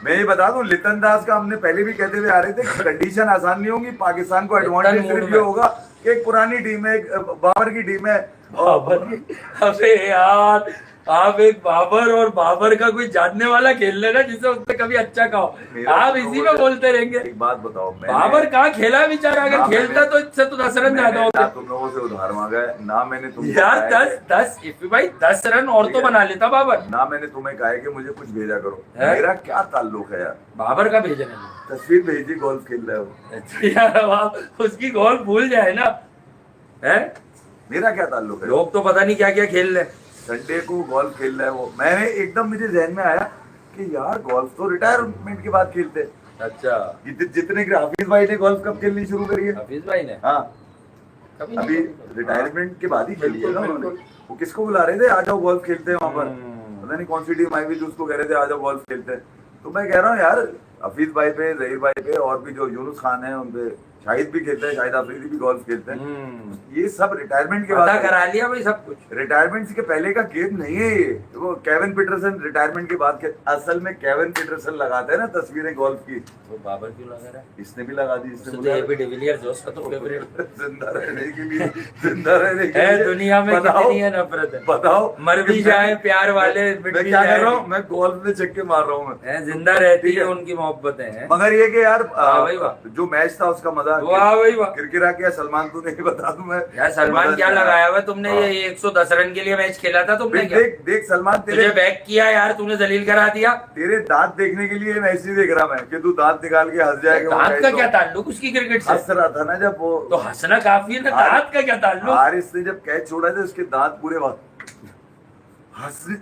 मैं ये बता दूं, लितन दास का हमने पहले भी कहते हुए आ रहे थे, कंडीशन आसान नहीं होगी, पाकिस्तान को एडवांटेज सिर्फ ये होगा कि एक पुरानी टीम है, एक बाबर की टीम है। अबे यार, आप एक बाबर और बाबर का कोई जानने वाला खेल लेना जिससे उससे कभी अच्छा कहो, आप इसी में बोलते रहेंगे। एक बात बताओ, बाबर कहाँ खेला है बेचारा, अगर खेलता तो इससे तो 10 रन ज्यादा होते। तुम लोगों से उधार मांगा है ना मैंने, तुम यार 10 रन और तो बना लेता बाबर ना, मैंने तुम्हें कहा है कि मुझे कुछ भेजा करो, मेरा क्या ताल्लुक है यार बाबर का भेजने में। तस्वीर भेजी, गोल्फ खेल रहे हो यार उसकी गोल्फ भूल जाए ना, है मेरा क्या ताल्लुक है। लोग तो पता नहीं क्या क्या खेल रहे, संडे को गोल्फ खेल रहा है वो। मैंने एकदम मुझे जहन में आया कि यार गोल्फ तो रिटायरमेंट के बाद खेलते। अच्छा, जितने हाफिज भाई ने गोल्फ कब खेलनी शुरू करी है? हाफिज भाई ने, हाँ अभी रिटायरमेंट के बाद ही खेली है ना उन्होंने। वो किसको बुला रहे थे, आ जाओ गोल्फ खेलते हैं वहां पर, पता नहीं कौन सी टीम आई हुई थी, उसको कह रहे थे आ जाओ गोल्फ खेलते हैं। तो मैं कह रहा हूँ यार हफीज भाई पे, जहीर भाई पे, और भी जो यूनुस खान है उन पे, शाहिद भी खेलते हैं, शाहिद अफरीदी भी गोल्फ खेलते हैं। ये सब रिटायरमेंट के बाद करा लिया भाई सब कुछ, रिटायरमेंट के पहले का गेम नहीं है ये। वो केविन पीटरसन रिटायरमेंट के बाद के, असल में केविन पीटरसन लगाते हैं ना तस्वीरें गोल्फ की, वो बाबर क्यों लगा रहा है? इसने भी लगा दी, इसने तो एबी डिविलियर्स जो उसका तो फेवरेट, जिंदा रहने के लिए, जिंदा रहने के है लिए दुनिया में कितनी है नफरत है, बताओ, मर भी जाए प्यार वाले, मैं क्या कर रहा हूँ, मैं गोल्फ में छक्के मार रहा हूँ, मैं जिंदा रहती है उनकी मोहब्बतें हैं। मगर ये कि यार जो मैच था उसका मजा बोला वाह भाई वाह। किरकिरा किया सलमान, तू नहीं बता दूं मैं यार सलमान क्या लगाया हुआ तुमने, हाँ। ये 110 रन के लिए मैच खेला था तुमने क्या? देख देख सलमान, तुझे तेरे बैक किया यार, तूने जलील करा दिया। तेरे दांत देखने के लिए मैच नहीं देख रहा मैं कि तू दांत निकाल के हंस जाएगा। वो दांत मैच का तो क्या ताल्लुक उसकी क्रिकेट से? हंस रहा था ना जब वो, तो हंसना काफी है ना, दांत का क्या ताल्लुक? हारिस ने जब कैच छोड़ा था उसके दांत पूरे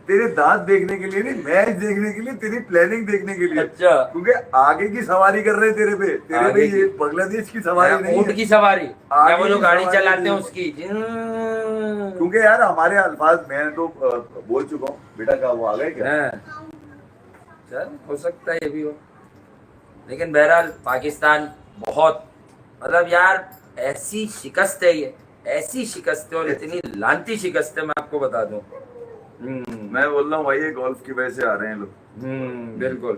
तेरे दांत देखने के लिए नहीं, मैच देखने के लिए, तेरी प्लानिंग देखने के लिए। अच्छा। क्योंकि आगे की सवारी कर रहे हैं तेरे पे, तेरे आगे पे की। ये बांग्लादेश की सवारी नहीं ऊंट है, की सवारी या वो आगे जो की गाड़ी सवारी चलाते हैं नहीं। उसकी। क्योंकि यार हमारे अल्फाज मैं तो बोल चुका हूँ बेटा का, वो आ गए क्या? हाँ। चल हो सकता है ये भी हो, लेकिन बहरहाल पाकिस्तान बहुत, मतलब यार ऐसी शिकस्त है ये, ऐसी शिकस्त है और इतनी लानती शिकस्त है, मैं आपको बता दूं। मैं बोल रहा हूँ भाई, ये गोल्फ की वजह से आ रहे हैं लोग। बिल्कुल।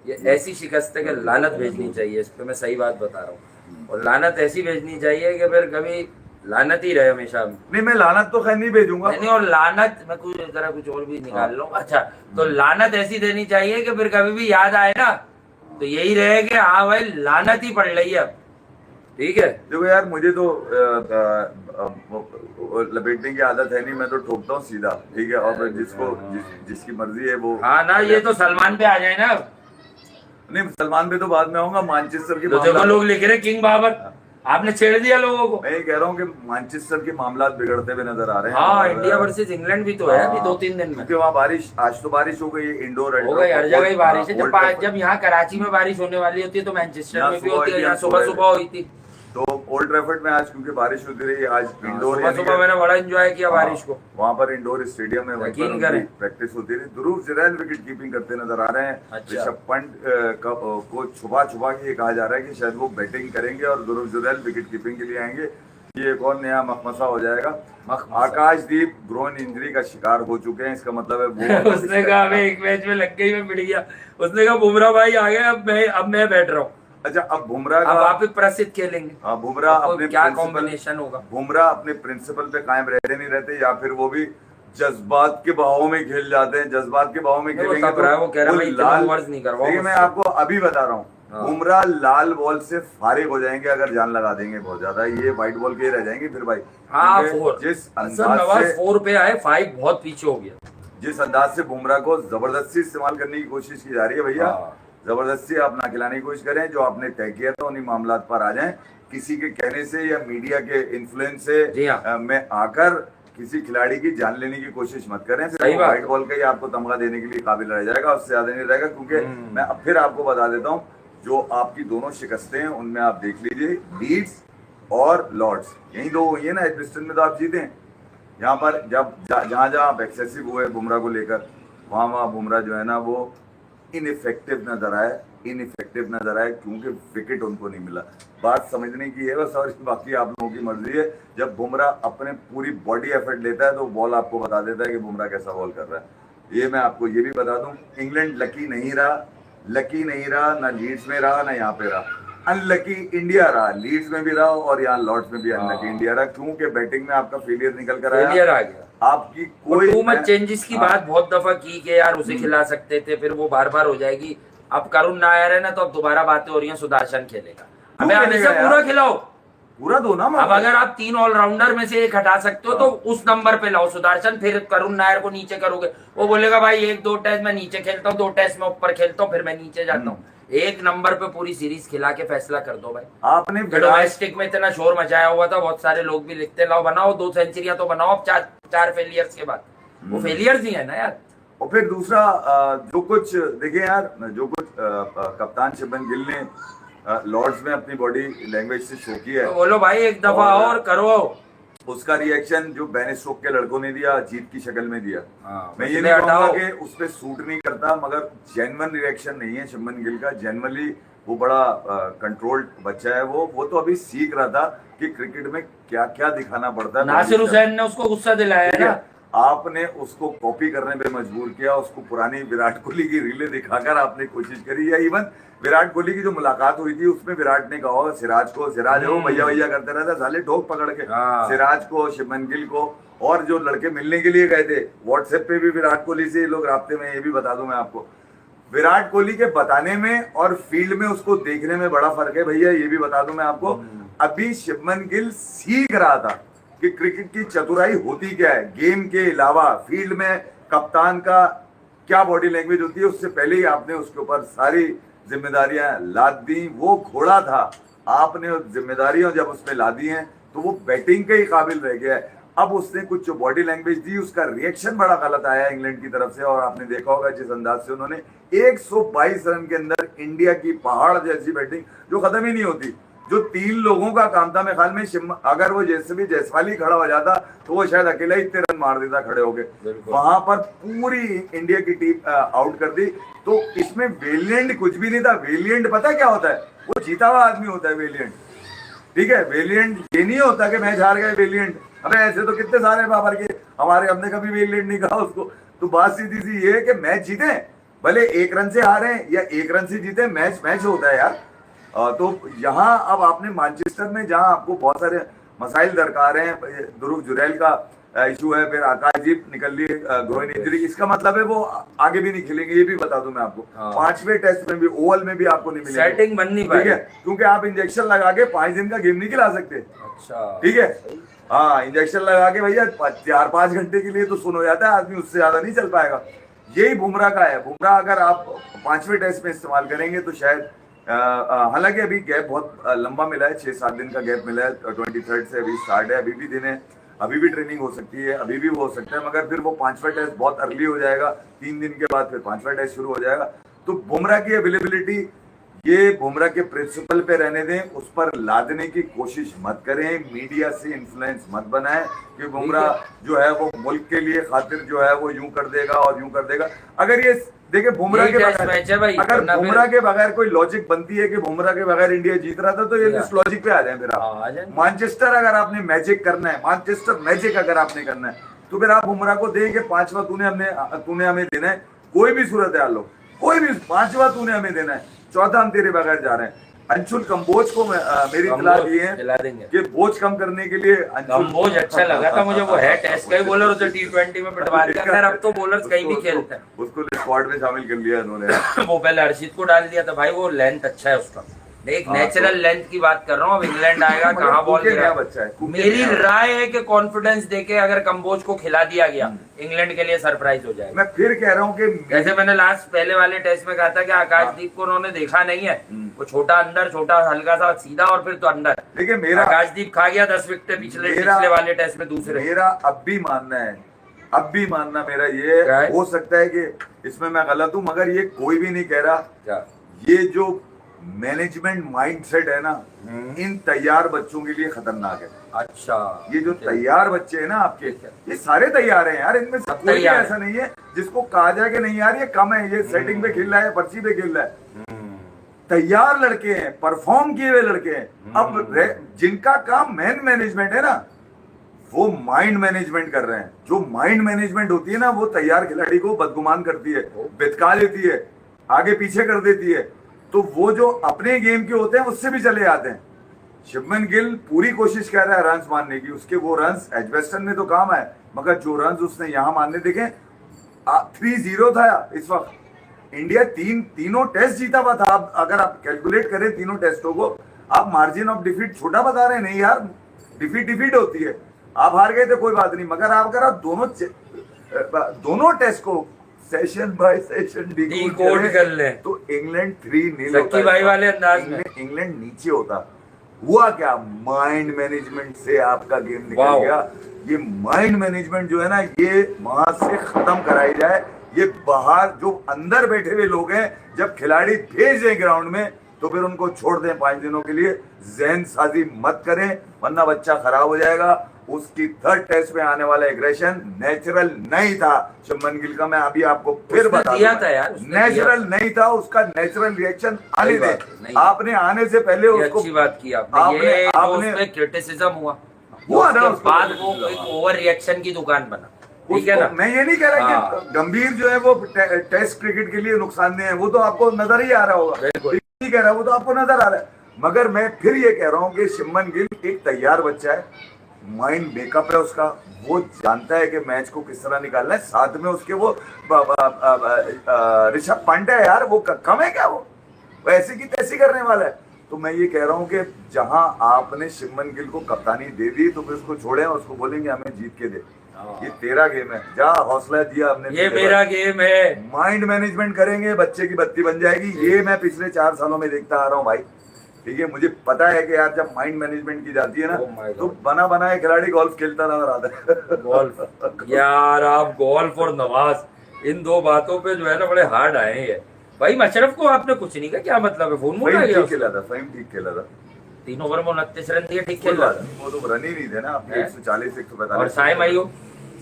ये ऐसी शिकस्त है कि लानत भेजनी चाहिए, इस पे मैं सही बात बता रहा हूँ। और लानत ऐसी भेजनी चाहिए कि फिर कभी लानत ही रहे हमेशा। नहीं, मैं लानत तो खैर नहीं भेजूंगा। नहीं, और लानत मैं कुछ जरा कुछ और भी निकाल लूं। अच्छा, तो लानत ऐसी देनी चाहिए कि फिर कभी भी याद आए ना तो यही रहे कि हाँ भाई लानत ही पड़ रही है अब। ठीक है, देखो यार, मुझे तो लपेटने की आदत है नहीं, मैं तो ठोकता हूँ सीधा। ठीक है, और फिर जिसकी मर्जी है वो। हाँ ना, ये तो सलमान पे आ जाए ना। नहीं, सलमान पे तो बाद में आऊंगा। मैनचेस्टर के तो देखो लोग लिख रहे किंग बाबर, आपने छेड़ दिया लोगों को। मैं ये कह रहा हूँ कि मैनचेस्टर के मामला बिगड़ते हुए नजर आ रहे हैं। हाँ, और, इंडिया वर्सेस इंग्लैंड भी तो है अभी 2-3 दिन में। क्योंकि वहाँ बारिश, आज तो बारिश हो गई, इंडोर हो गई, हर जगह ही बारिश है। जब यहाँ कराची में बारिश होने वाली होती है तो मैनचेस्टर में भी होती है। यहाँ सुबह सुबह हुई थी तो ओल्ड ट्रैफर्ड में आज क्योंकि बारिश होती रही, आज इंडोर सुबह मैंने बड़ा एंजॉय किया बारिश को। वहाँ पर इंडोर स्टेडियम में वहीं यकीन पर करें। प्रैक्टिस होती रही। ध्रुव जुरैल विकेट कीपिंग करते नजर आ रहे हैं। अच्छा। ऋषभ पंत को छुपा छुपा के ये कहा जा रहा है कि शायद वो बैटिंग करेंगे और ध्रुव जुरैल विकेट कीपिंग के लिए आएंगे। ये एक और नया मखमसा हो जाएगा। आकाशदीप ग्रोन इंजरी का शिकार हो चुके हैं, इसका मतलब है वो उसने कहा हमें एक मैच में लग गई, मैं पिट गया। उसने कहा बुमराह भाई आ गए, अब मैं बैठ रहा हूँ। अच्छा, अब बुमराह अब आप प्रसिद्ध खेलेंगे। बुमराह अपने क्या कॉम्बिनेशन होगा? बुमराह अपने प्रिंसिपल पे कायम रहते नहीं रहते, या फिर वो भी जज्बात के बहाव में खेल जाते हैं। जज्बात के बहाव में खेलेंगे वो कह रहा है लाल ओवर्स नहीं करवाओ। देखिए, मैं आपको अभी बता रहा हूँ, बुमराह लाल बॉल से फारिग हो जाएंगे अगर जान लगा देंगे बहुत ज्यादा। ये व्हाइट बॉल के रह जाएंगे फिर भाई। हाँ, जिस अंदाज से 4 पे आए, 5 बहुत पीछे हो गया। जिस अंदाज से बुमराह को जबरदस्ती इस्तेमाल करने की कोशिश की जा रही है भैया, जबरदस्ती आप ना खिलाने की कोशिश करें। जो आपने तय किया था उन्हीं मामला पर आ जाएं। किसी के कहने से या मीडिया के इन्फ्लुएंस से में आकर किसी खिलाड़ी की जान लेने की कोशिश मत करें। फिर व्हाइट बॉल का ही आपको तमगा देने के लिए काबिल रह जाएगा, उससे ज्यादा नहीं रहेगा। क्योंकि मैं अब फिर आपको बता देता हूँ, जो आपकी दोनों शिकस्तें हैं उनमें आप देख लीजिए, लीड्स और लॉर्ड्स, यही दो हुई है ना। एडमिस्टन में तो आप जीते हैं। यहाँ पर जब जहाँ आप एक्सेसिव हुए बुमराह को लेकर, वहाँ बुमराह जो है ना वो इनइफेक्टिव नजर आए क्योंकि विकेट उनको नहीं मिला। बात समझने की है बस, और बाकी आप लोगों की मर्जी है। जब बुमराह अपने पूरी बॉडी एफर्ट लेता है तो बॉल आपको बता देता है कि बुमराह कैसा बॉल कर रहा है। ये मैं आपको ये भी बता दूं, इंग्लैंड लकी नहीं रहा, ना लीड्स में रहा ना यहाँ पे रहा। अनलकी इंडिया रहा, लीड्स में भी रहा और यहाँ लॉर्ड्स में भी अनलकी इंडिया रहा। क्योंकि बैटिंग में आपका फेलियर निकल कर आया। आपकी कोई टू मच चेंजेस की बात बहुत दफा की कि यार उसे खिला सकते थे, फिर वो बार बार हो जाएगी। अब करुण नायर है ना, तो अब दोबारा बातें हो रही हैं सुदर्शन खेलेगा। हमें हमेशा पूरा खिलाओ, पूरा दो ना। अब अगर आप 3 ऑलराउंडर में से एक हटा सकते हो तो उस नंबर पे लाओ सुदर्शन। फिर करुण नायर को नीचे करोगे, वो बोलेगा भाई 1-2 टेस्ट मैं नीचे खेलता हूँ, 2 टेस्ट में ऊपर खेलता हूँ, फिर मैं नीचे जाता हूँ। एक नंबर पे पूरी सीरीज खिला के फैसला कर दो भाई। आपने डोमेस्टिक में इतना शोर मचाया हुआ था, बहुत सारे लोग भी लिखते लाओ बनाओ 2 सेंचुरियां तो बनाओ। अब 4 फेलियर्स के बाद वो फेलियर्स ही है ना यार। और फिर दूसरा जो कुछ देखिए यार, जो कुछ कप्तान शुभमन गिल ने लॉर्ड्स में अपनी बॉडी लैंग्वेज से शो किया है, तो बोलो भाई एक दफा और करो। उसका रिएक्शन जो बेन स्टोक के लड़कों ने दिया, जीत की शक्ल में दिया। मैं ये नहीं नहीं कहूंगा कि उस पर सूट नहीं करता, मगर जेन्युइन रिएक्शन नहीं है शुभमन गिल का। जेन्युइनली वो बड़ा कंट्रोल्ड बच्चा है। वो तो अभी सीख रहा था कि क्रिकेट में क्या क्या दिखाना पड़ता है। नासिर हुसैन ने उसको गुस्सा दिलाया है ना, आपने उसको कॉपी करने पे मजबूर किया। उसको पुरानी विराट कोहली की रीलें दिखाकर आपने कोशिश करी, या इवन विराट कोहली की जो मुलाकात हुई थी उसमें विराट ने कहा सिराज को, सिराज है वो भैया भैया करते रहता साले ठोक पकड़ के, सिराज को, शुभमन गिल को। और जो लड़के मिलने के लिए गए थे व्हाट्सएप पे भी विराट कोहली से लोग राब्ते में, ये भी बता दूं मैं आपको। विराट कोहली के बताने में और फील्ड में उसको देखने में बड़ा फर्क है भैया, ये भी बता दूं मैं आपको। अभी शुभमन गिल सीख रहा था कि क्रिकेट की चतुराई होती क्या है, गेम के अलावा फील्ड में कप्तान का क्या बॉडी लैंग्वेज होती है, उससे पहले ही आपने उसके ऊपर सारी जिम्मेदारियां लाद दी। वो घोड़ा था, आपने जिम्मेदारियां जब उसमें ला दी हैं तो वो बैटिंग के ही काबिल रह गया है। अब उसने कुछ जो बॉडी लैंग्वेज दी, उसका रिएक्शन बड़ा गलत आया इंग्लैंड की तरफ से, और आपने देखा होगा जिस अंदाज से उन्होंने 122 रन के अंदर इंडिया की पहाड़ जैसी बैटिंग जो खत्म ही नहीं होती, जो 3 लोगों का काम था, मेरे ख्याल में अगर वो जैसे भी जायसवाल ही खड़ा हो जाता तो वो शायद अकेला ही इतने रन मार देता खड़े होके। वहां पर पूरी इंडिया की टीम आउट कर दी। तो इसमें वेलिएंट कुछ भी नहीं था। वेलिएंट पता क्या होता है? वो जीता हुआ आदमी होता है वेलिएंट, ठीक है। वेलिएंट ये नहीं होता कि मैच हार गए वेलिएंट। अबे ऐसे तो कितने सारे बाबर के हमारे, हमने कभी वेलिएंट नहीं कहा उसको। तो बात सीधी सी ये है कि मैच जीते, भले 1 रन से हारे या 1 रन से जीते, मैच मैच होता है यार। तो यहाँ अब आपने मैनचेस्टर में जहाँ आपको बहुत सारे मसाइल दरकार हैं, ध्रुव जुरैल का इशू है, फिर आकाशदीप निकल लिए ग्रोइन इंजरी, इसका मतलब है वो आगे भी नहीं खेलेंगे, ये भी बता दूं मैं आपको। 5वें टेस्ट में भी, ओवल में भी आपको नहीं मिलेगा, सेटिंग बन नहीं पाएगी, ठीक है, क्योंकि आप इंजेक्शन लगा के 5 दिन का गेम नहीं खिला सकते। अच्छा, ठीक है, हाँ, इंजेक्शन लगा के भैया 4-5 घंटे के लिए तो सुन हो जाता है आदमी, उससे ज्यादा नहीं चल पाएगा। यही बुमराह का है। बुमराह अगर आप 5वें टेस्ट में इस्तेमाल करेंगे तो शायद, हालांकि अभी गैप बहुत लंबा मिला है, 6-7 दिन का गैप मिला है, 23 से अभी स्टार्ट है, अभी भी दिन है, अभी भी ट्रेनिंग हो सकती है, अभी भी वो हो सकता है, मगर फिर वो 5वां टेस्ट बहुत अर्ली हो जाएगा, 3 दिन के बाद फिर 5वां टेस्ट शुरू हो जाएगा। तो बुमराह की अवेलेबिलिटी, ये बुमराह के प्रिंसिपल पे रहने दें, उस पर लादने की कोशिश मत करें, मीडिया से इन्फ्लुएंस मत बनाएं कि बुमराह जो है वो मुल्क के लिए खातिर जो है वो यूं कर देगा और यूं कर देगा। अगर ये देखिए बुमराह के बगैर, अगर बुमराह के बगैर कोई लॉजिक बनती है कि बुमराह के बगैर इंडिया जीत रहा था, तो ये इस लॉजिक पे आ जाए फिर आप। मैनचेस्टर अगर आपने मैजिक करना है, मैनचेस्टर मैजिक अगर आपने करना है, तो फिर आप बुमराह को दें कि 5वां तूने हमें देना है, कोई भी सूरत है लो, कोई भी 5वां तूने हमें देना है, 14 हम तेरे बगैर जा रहे हैं। अंशुल कंबोज को मेरी इतला दी है कि बोझ कम करने के लिए कंबोज अच्छा लगा था मुझे, वो है टेस्ट का ही बॉलर, उसे T20 में पिटवा दिया। खैर अब तो बॉलर्स कहीं भी खेलते हैं, उसको स्क्वाड में शामिल कर लिया उन्होंने। वो पहले हर्षित को डाल दिया था भाई, वो लेंथ अच्छा है उसका, एक नेचुरल लेंथ की बात कर रहा हूँ। अब इंग्लैंड आएगा, कहाँ बॉल गिरा, बच्चा है। मेरी राय है कि कॉन्फिडेंस देके अगर कंबोज को खिला दिया गया, इंग्लैंड के लिए सरप्राइज हो जाएगा। मैं फिर कह रहा हूँ कि जैसे मैंने लास्ट पहले वाले टेस्ट में कहा था कि आकाशदीप को उन्होंने देखा नहीं है, वो छोटा अंदर, छोटा हल्का सा सीधा और फिर तो अंदर। देखिए मेरा आकाशदीप खा गया 10 विकेट पिछले वाले टेस्ट में, दूसरे। मेरा अब भी मानना मेरा ये हो सकता है कि इसमें मैं गलत हूँ, मगर ये कोई भी नहीं कह रहा, ये जो मैनेजमेंट माइंडसेट है ना, इन तैयार बच्चों के लिए खतरनाक है। अच्छा, ये जो तैयार बच्चे हैं ना आपके, ये सारे तैयार हैं यार, इनमें से कोई भी ऐसा नहीं है जिसको कहा जाए कि नहीं यार ये कम है, ये सेटिंग पे खेल रहा है, पर्ची पे खेल रहा है। तैयार लड़के हैं, परफॉर्म किए हुए लड़के हैं। अब जिनका काम मैन मैनेजमेंट है ना, वो माइंड मैनेजमेंट कर रहे हैं। जो माइंड मैनेजमेंट होती है ना, वो तैयार खिलाड़ी को बदगुमान करती है, बितका लेती है, आगे पीछे कर देती है। तो वो जो अपने गेम के होते हैं उससे भी चले जाते हैं। शुभमन गिल पूरी कोशिश कर रहा है रन्स मारने की, उसके वो रन्स एजबेस्टन में तो काम आए, मगर जो रन्स उसने यहां मारने देखे, 3-0 था इस वक्त। इंडिया तीनों टेस्ट जीता हुआ था। अगर आप कैलकुलेट करें तीनों टेस्टों को, आप मार्जिन ऑफ डिफीट छोटा बता रहे हैं। नहीं यार, डिफीट होती है, आप हार गए थे कोई बात नहीं, मगर आप दोनों टेस्ट को सेशन बाय सेशन डिकोड कर ले तो इंग्लैंड 3-0 सच्ची भाई वाले अंदाज में इंग्लैंड नीचे होता। हुआ क्या, माइंड मैनेजमेंट से आपका गेम निकल गया। ये माइंड मैनेजमेंट जो है ना, ये वहां से खत्म कराई जाए। ये बाहर जो अंदर बैठे हुए लोग हैं, जब खिलाड़ी भेज दें ग्राउंड में तो फिर उनको छोड़ दें 5 दिनों के लिए। जहन साजी मत करें, वरना बच्चा खराब हो जाएगा। उसकी 3rd टेस्ट में आने वाला एग्रेशन नेचुरल नहीं था शुभमन गिल का। मैं अभी आपको फिर बता दूं, नेचुरल नहीं था। उसका नेचुरल रिएक्शन आने दे, आपने आने से पहले उसको, अच्छी बात की आपने क्रिटिसिज्म हुआ ना, उसके बाद वो एक ओवर रिएक्शन की दुकान बना। ठीक है ना, मैं ये नहीं कह रहा कि गंभीर जो है वो टेस्ट क्रिकेट के लिए नुकसानदेह है, वो तो आपको नजर ही आ रहा होगा। नहीं कह रहा, वो तो आपको नजर आ रहा है। मगर मैं फिर ये कह रहा हूँ कि शुभमन गिल एक तैयार बच्चा है, माइंड मेकअप है उसका, वो जानता है कि मैच को किस तरह निकालना है। साथ में उसके वो ऋषभ पंत है यार, वो कम है क्या? वो ऐसी की तैसी करने वाला है। तो मैं ये कह रहा हूँ कि जहां आपने शुभमन गिल को कप्तानी दे दी तो फिर उसको छोड़े, उसको बोलेंगे हमें जीत के दे, ये तेरा गेम है, जा हौसला दिया हमने, ये मेरा गेम है। माइंड मैनेजमेंट करेंगे, बच्चे की बत्ती बन जाएगी। ये मैं पिछले 4 सालों में देखता आ रहा हूँ भाई, ठीक है। मुझे पता है कि यार जब माइंड मैनेजमेंट की जाती है ना, तो बना बनाए खिलाड़ी गोल्फ खेलता नजर आता है। गोल्फ यार, आप गोल्फ और नवाज, इन दो बातों पे जो है ना बड़े हार्ड आए हैं भाई। मशरफ को आपने कुछ नहीं कहा, क्या मतलब है? फोन में आ गया, ठीक खेला था, फहीम ठीक खेला था, 3 ओवर में 29 रन दिए, ठीक खेला था। वो तो रन ही नहीं थे ना अपने, 140 145। और साइम आयो,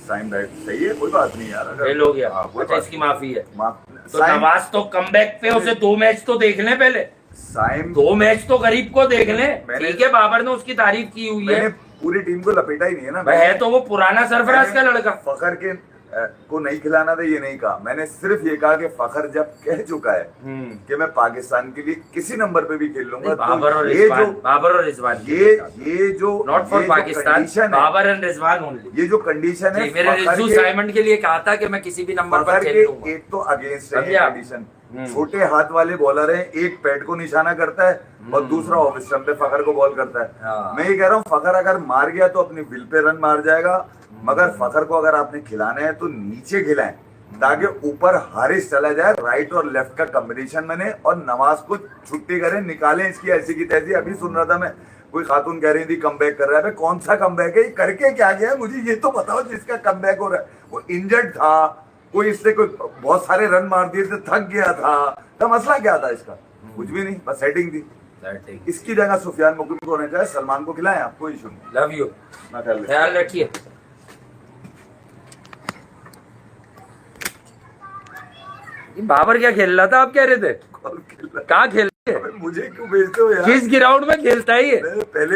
साइम राइट सही है, कोई बात नहीं यार, फेल हो गया। अच्छा, इसकी माफी है। तो नवाज तो कमबैक पे, उसे 2 मैच तो देख लें पहले, साइम 2 मैच तो गरीब को देख लें। ठीक है, बाबर ने उसकी तारीफ की हुई है, पूरी टीम को लपेटा ही नहीं है ना। है तो वो पुराना सरफराज का लड़का। फखर के को नहीं खिलाना था ये नहीं कहा मैंने, सिर्फ ये कहा कि फखर जब कह चुका है कि मैं पाकिस्तान के लिए किसी नंबर पे भी खेल लूंगा, बाबर और रिजवान, ये जो not for Pakistan, Babar and Rizwan only, ये जो कंडीशन है, मेरे रिजू साइमंड के लिए कहा था कि मैं किसी भी नंबर पर खेल लूंगा। एक तो अगेंस्ट है कंडीशन, छोटे हाथ वाले बॉलर हैं, एक पैड को निशाना करता है और दूसरा ऑफ स्टंप पे फखर को बॉल करता है। मैं ये कह रहा हूँ फखर अगर मार गया तो अपनी विल पे रन मार जाएगा, मगर फखर को अगर आपने खिलाना है तो नीचे खिलाएं ताकि ऊपर हारिस चला जाए, राइट और लेफ्ट का कॉम्बिनेशन बने और नवाज को छुट्टी करें, निकालें इसकी ऐसी की तैसी। अभी सुन रहा था मैं, कोई खातून कह रही थी कमबैक कर रहा है, कौन सा कमबैक है, करके क्या गया है मुझे ये तो बताओ जिसका कमबैक हो रहा है। वो इंजर्ड था, कोई इससे कोई बहुत सारे रन मार दिए थे, थक गया था, तो मसला क्या था इसका? कुछ भी नहीं, बस सेटिंग थी। इसकी जगह सुफियान मुकीम को होना चाहिए, सलमान को खिलाएं, आपको इशू नहीं। लव यू, ख्याल रखिए। बाबर क्या खेल रहा था, आप कह रहे थे? कहाँ खेल रहे? मुझे क्यों भेजते हो यार? किस ग्राउंड में खेलता है ये? पहले